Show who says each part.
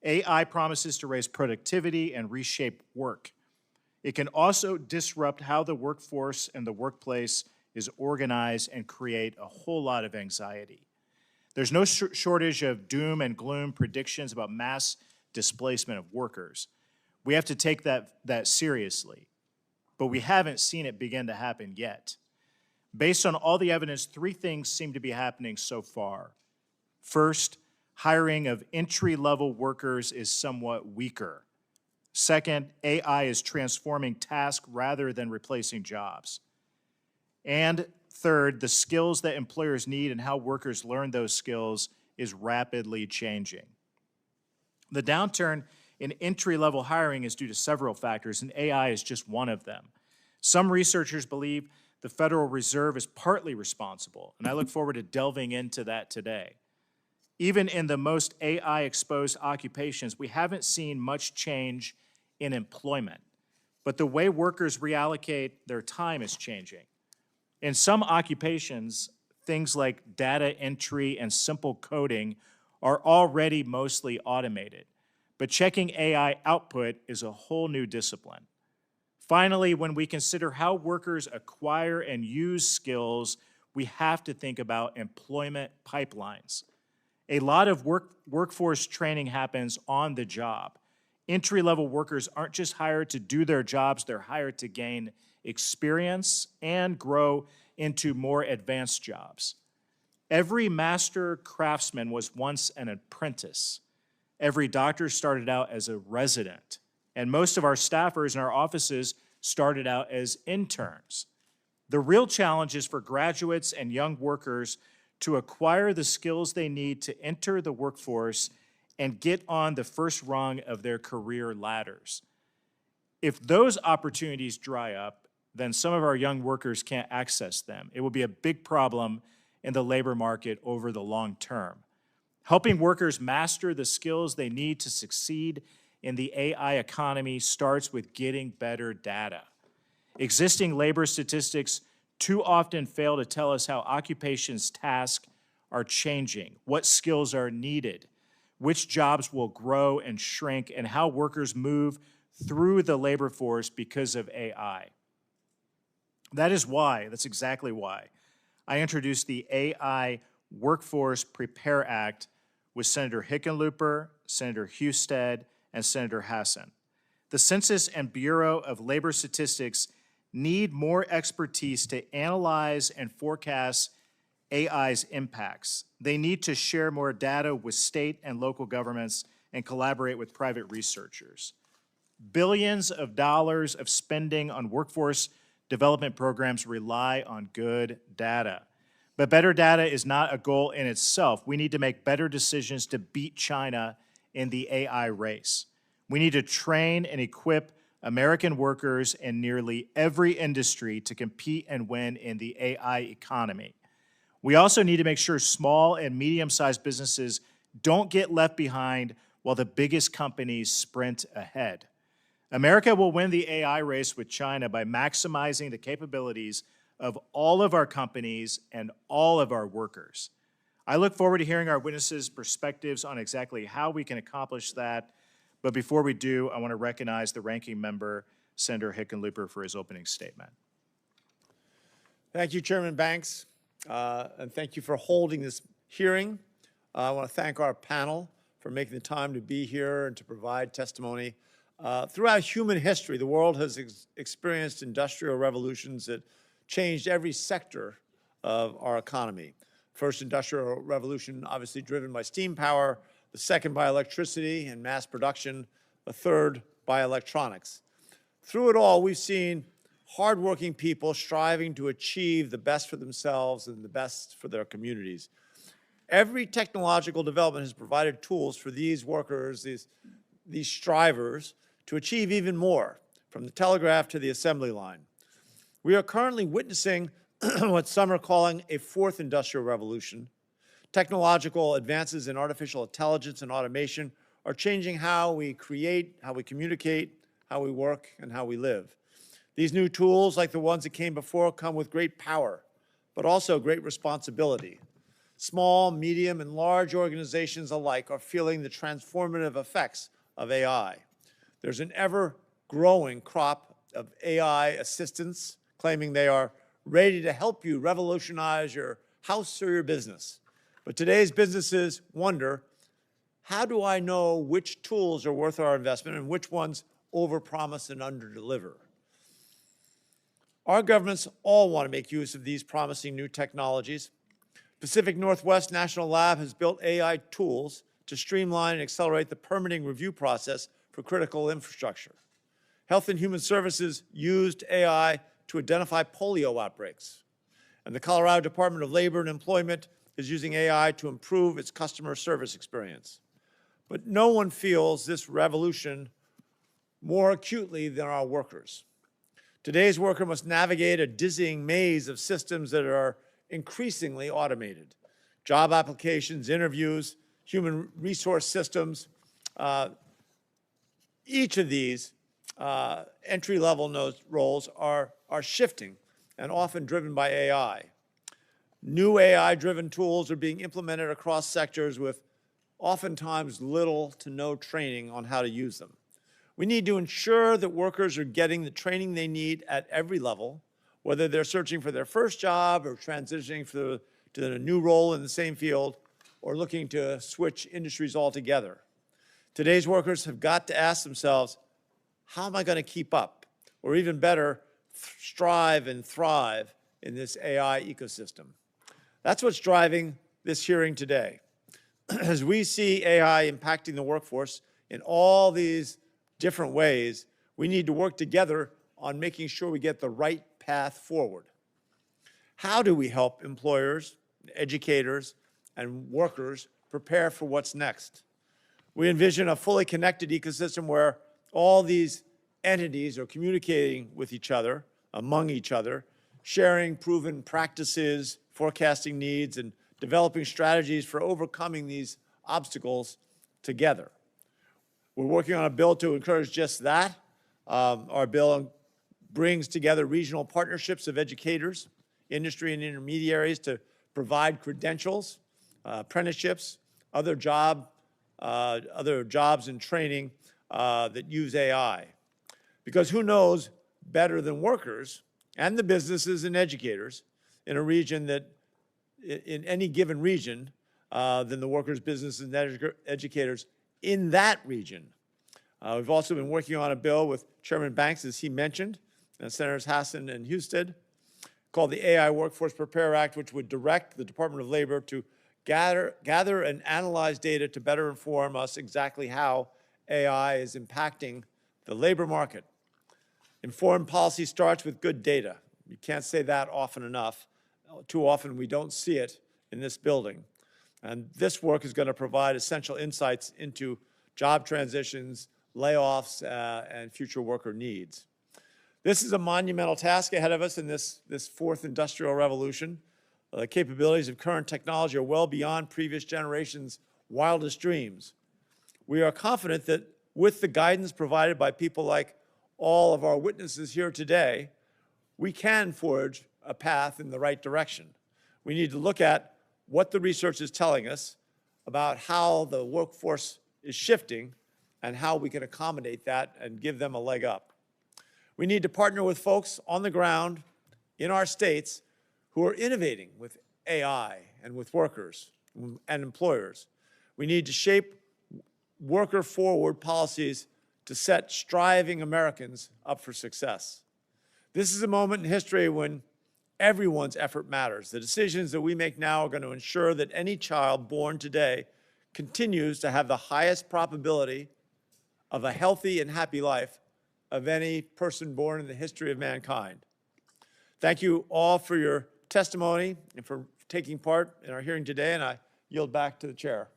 Speaker 1: AI promises to raise productivity and reshape work. It can also disrupt how the workforce and the workplace is organized and create a whole lot of anxiety. There's no shortage of doom and gloom predictions about mass displacement of workers. We have to take that seriously, but we haven't seen it begin to happen yet. Based on all the evidence, three things seem to be happening so far. First, hiring of entry-level workers is somewhat weaker. Second, AI is transforming tasks rather than replacing jobs. And third, the skills that employers need and how workers learn those skills is rapidly changing. The downturn in entry-level hiring is due to several factors, and AI is just one of them. Some researchers believe the Federal Reserve is partly responsible, and I look forward to delving into that today. Even in the most AI-exposed occupations, we haven't seen much change in employment, but the way workers reallocate their time is changing. In some occupations, things like data entry and simple coding are already mostly automated, but checking AI output is a whole new discipline. Finally, when we consider how workers acquire and use skills, we have to think about employment pipelines. A lot of workforce training happens on the job. Entry-level workers aren't just hired to do their jobs, they're hired to gain experience and grow into more advanced jobs. Every master craftsman was once an apprentice. Every doctor started out as a resident. And most of our staffers in our offices started out as interns. The real challenge is for graduates and young workers to acquire the skills they need to enter the workforce and get on the first rung of their career ladders. If those opportunities dry up, then some of our young workers can't access them. It will be a big problem in the labor market over the long term. Helping workers master the skills they need to succeed in the AI economy starts with getting better data. Existing labor statistics too often fail to tell us how occupations' tasks are changing, what skills are needed, which jobs will grow and shrink, and how workers move through the labor force because of AI. That's exactly why I introduced the AI Workforce Prepare Act with Senator Hickenlooper, Senator Husted, and Senator Hassan. The Census and Bureau of Labor Statistics need more expertise to analyze and forecast AI's impacts. They need to share more data with state and local governments and collaborate with private researchers. Billions of dollars of spending on workforce development programs rely on good data. But better data is not a goal in itself. We need to make better decisions to beat China in the AI race. We need to train and equip American workers in nearly every industry to compete and win in the AI economy. We also need to make sure small and medium-sized businesses don't get left behind while the biggest companies sprint ahead. America will win the AI race with China by maximizing the capabilities of all of our companies and all of our workers. I look forward to hearing our witnesses' perspectives on exactly how we can accomplish that. But before we do, I want to recognize the ranking member, Senator Hickenlooper, for his opening statement.
Speaker 2: Thank you, Chairman Banks, and thank you for holding this hearing. I want to thank our panel for making the time to be here and to provide testimony. Throughout human history, the world has experienced industrial revolutions that changed every sector of our economy. First industrial revolution, obviously driven by steam power, the second by electricity and mass production, the third by electronics. Through it all, we've seen hardworking people striving to achieve the best for themselves and the best for their communities. Every technological development has provided tools for these workers, these strivers, to achieve even more, from the telegraph to the assembly line. We are currently witnessing what some are calling a fourth industrial revolution. Technological advances in artificial intelligence and automation are changing how we create, how we communicate, how we work, and how we live. These new tools, like the ones that came before, come with great power, but also great responsibility. Small, medium, and large organizations alike are feeling the transformative effects of AI. There's an ever-growing crop of AI assistants claiming they are ready to help you revolutionize your house or your business. But today's businesses wonder, how do I know which tools are worth our investment and which ones overpromise and underdeliver? Our governments all want to make use of these promising new technologies. Pacific Northwest National Lab has built AI tools to streamline and accelerate the permitting review process for critical infrastructure. Health and Human Services used AI to identify polio outbreaks. And the Colorado Department of Labor and Employment is using AI to improve its customer service experience. But no one feels this revolution more acutely than our workers. Today's worker must navigate a dizzying maze of systems that are increasingly automated. Job applications, interviews, human resource systems. Each of these entry-level roles are shifting and often driven by AI. New AI-driven tools are being implemented across sectors with oftentimes little to no training on how to use them. We need to ensure that workers are getting the training they need at every level, whether they're searching for their first job or transitioning to a new role in the same field or looking to switch industries altogether. Today's workers have got to ask themselves, how am I going to keep up? Or even better, strive and thrive in this AI ecosystem. That's what's driving this hearing today. As we see AI impacting the workforce in all these different ways, we need to work together on making sure we get the right path forward. How do we help employers, educators, and workers prepare for what's next? We envision a fully connected ecosystem where all these entities are communicating with each other, among each other, sharing proven practices, forecasting needs, and developing strategies for overcoming these obstacles together. We're working on a bill to encourage just that. Our bill brings together regional partnerships of educators, industry and intermediaries to provide credentials, apprenticeships, other jobs and training that use AI. Because who knows better than workers and the businesses and educators in a region that, in any given region, than the workers, businesses, and educators in that region. We've also been working on a bill with Chairman Banks, as he mentioned, and Senators Hassan and Husted, called the AI Workforce Prepare Act, which would direct the Department of Labor to gather and analyze data to better inform us exactly how AI is impacting the labor market. Informed policy starts with good data. You can't say that often enough. Too often we don't see it in this building. And this work is going to provide essential insights into job transitions, layoffs, and future worker needs. This is a monumental task ahead of us in this fourth industrial revolution. The capabilities of current technology are well beyond previous generations' wildest dreams. We are confident that with the guidance provided by people like all of our witnesses here today, we can forge a path in the right direction. We need to look at what the research is telling us about how the workforce is shifting and how we can accommodate that and give them a leg up. We need to partner with folks on the ground in our states who are innovating with AI and with workers and employers. We need to shape worker-forward policies to set striving Americans up for success. This is a moment in history when everyone's effort matters. The decisions that we make now are going to ensure that any child born today continues to have the highest probability of a healthy and happy life of any person born in the history of mankind. Thank you all for your testimony and for taking part in our hearing today, and I yield back to the chair.